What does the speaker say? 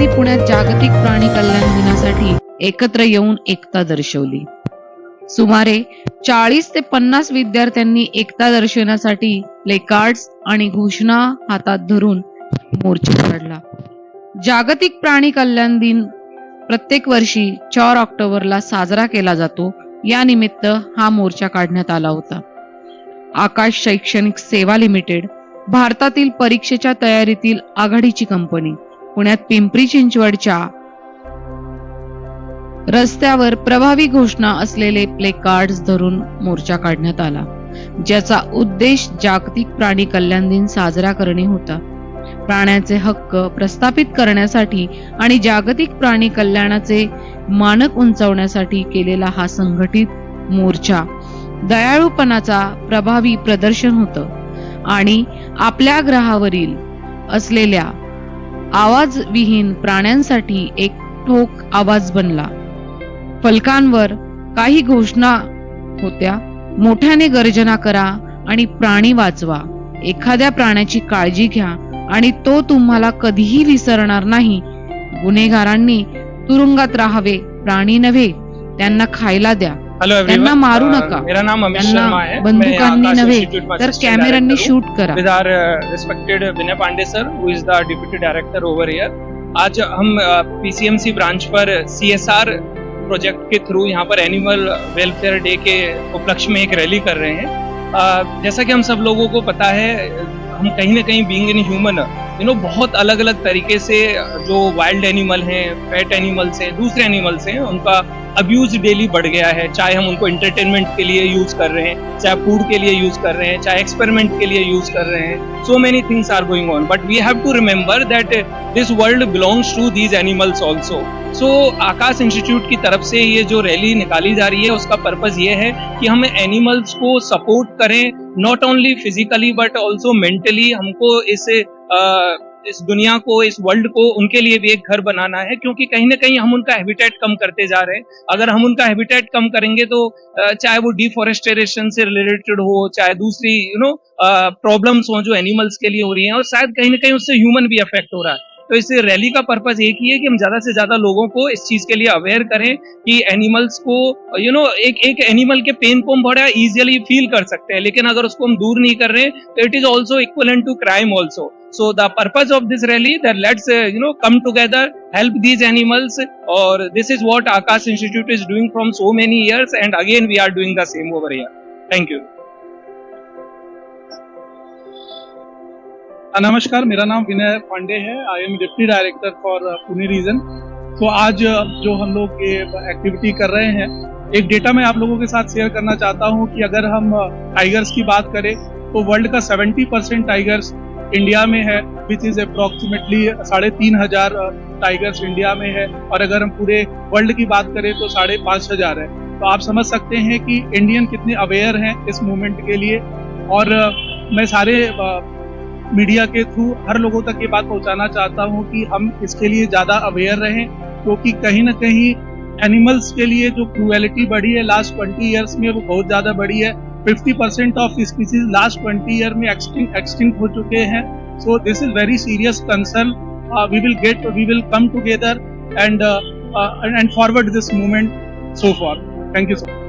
विद्यार्थ्यांनी पुण्यात जागतिक प्राणी कल्याण दिनासाठी एकत्र येऊन एकता दर्शवली. सुमारे 40 ते 50 विद्यार्थ्यांनी एकता दर्शवण्यासाठी प्लेकार्ड्स आणि घोषणा हातात धरून मोर्चा काढला. जागतिक प्राणी कल्याण दिन प्रत्येक वर्षी 4 ऑक्टोबरला साजरा केला जातो. या निमित्त हा मोर्चा काढण्यात आला होता. आकाश शैक्षणिक सेवा लिमिटेड, भारतातील परीक्षेच्या तयारीतील आघाडीची कंपनी, पुण्यात पिंपरी चिंचवडच्या रस्त्यावर प्रभावी घोषणा असलेले प्लेकार्ड्स धरून मोर्चा काढण्यात आला, ज्याचा उद्देश जागतिक प्राणी कल्याण दिन साजरा करणे होता. प्राण्यांचे हक्क प्रस्थापित करण्यासाठी आणि जागतिक प्राणी कल्याणाचे मानक उंचावण्यासाठी केलेला हा संघटित मोर्चा दयाळूपणाचा प्रभावी प्रदर्शन होतं आणि आपल्या ग्रहावरील असलेल्या आवाजविहीन प्राण्यांसाठी एक ठोक आवाज बनला. फलकांवर काही घोषणा होत्या. मोठ्याने गर्जना करा आणि प्राणी वाचवा. एखाद्या प्राण्याची काळजी घ्या आणि तो तुम्हाला कधीही विसरणार नाही. गुन्हेगारांनी तुरुंगात राहावे, प्राणी नव्हे. त्यांना खायला द्या. त्यांना मारू नका. मेरा नाम अमित शर्मा है. बंदुकांनी नव्हे तर कॅमेऱ्यांनी शूट करा. With our respected Vinay Pandey sir, who is the deputy director over here. आज हम पीसीएमसी ब्रांच पर सीएसआर प्रोजेक्ट के थ्रू यहाँ पर एनिमल वेलफेयर डे के उपलक्ष्य में एक रैली कर रहे हैं. जैसा कि हम सब लोगों को पता है, हम कहीं ना कहीं बीइंग इन ह्यूमन बहुत अलग अलग तरीके से जो वाइल्ड एनिमल हैं, पेट एनिमल्स हैं, दूसरे एनिमल्स हैं, उनका अब्यूज डेली बढ़ गया है. चाहे हम उनको एंटरटेनमेंट के लिए यूज कर रहे हैं, चाहे फूड के लिए यूज कर रहे हैं, चाहे एक्सपेरिमेंट के लिए यूज कर रहे हैं. So many things are going on, but we have to remember that this world belongs to these animals also. So Aakash Institute की तरफ से ये जो रैली निकाली जा रही है, उसका पर्पज ये है कि हम एनिमल्स को सपोर्ट करें, not only physically but also mentally. हमको इस दुनिया को, इस वर्ल्ड को उनके लिए भी एक घर बनाना है, क्योंकि कहीं ना कहीं हम उनका हैबिटेट कम करते जा रहे हैं. अगर हम उनका हैबिटेट कम करेंगे तो चाहे वो डिफॉरेस्टेशन से रिलेटेड हो, चाहे दूसरी प्रॉब्लम्स हो जो एनिमल्स के लिए हो रही हैं, और शायद कहीं ना कहीं उससे ह्यूमन भी अफेक्ट हो रहा है. तो इस रैली का पर्पज एक ही है कि हम ज्यादा से ज्यादा लोगों को इस चीज के लिए अवेयर करें कि एनिमल्स को एक एनिमल के पेन को हम बड़ा इजीली फील कर सकते हैं, लेकिन अगर उसको हम दूर नहीं कर रहे तो it is also equivalent to crime also. So the purpose of this rally that let's come together, help these animals, or this is what Akash Institute is doing from so many years, and again we are doing the same over here. Thank you. नमस्कार, मेरा नाम विनय पांडे है. I am deputy director for Pune region. तो आज जो हम लोग ये एक्टिविटी कर रहे हैं, एक डेटा मैं आप लोगों के साथ शेयर करना चाहता हूँ कि अगर हम टाइगर्स की बात करें तो वर्ल्ड का 70% टाइगर्स इंडिया में है, which is approximately 3,500 tigers India में है. और अगर हम पूरे वर्ल्ड की बात करें तो 5,500 है. तो आप समझ सकते हैं कि इंडियन कितने अवेयर हैं इस मूवमेंट के लिए. और मैं सारे मीडिया के थ्रू हर लोगों तक ये बात पहुंचाना चाहता हूं कि हम इसके लिए ज़्यादा अवेयर रहें, क्योंकि कहीं ना कहीं एनिमल्स के लिए जो क्रूएलिटी बढ़ी है लास्ट 20 ईयर्स में, वो बहुत ज़्यादा बढ़ी है. 50% ऑफ स्पीसीज लास्ट 20 ईयर में एक्सटिंक्ट हो चुके हैं. So this is very serious concern. We will come together and forward this movement so far. Thank you so much.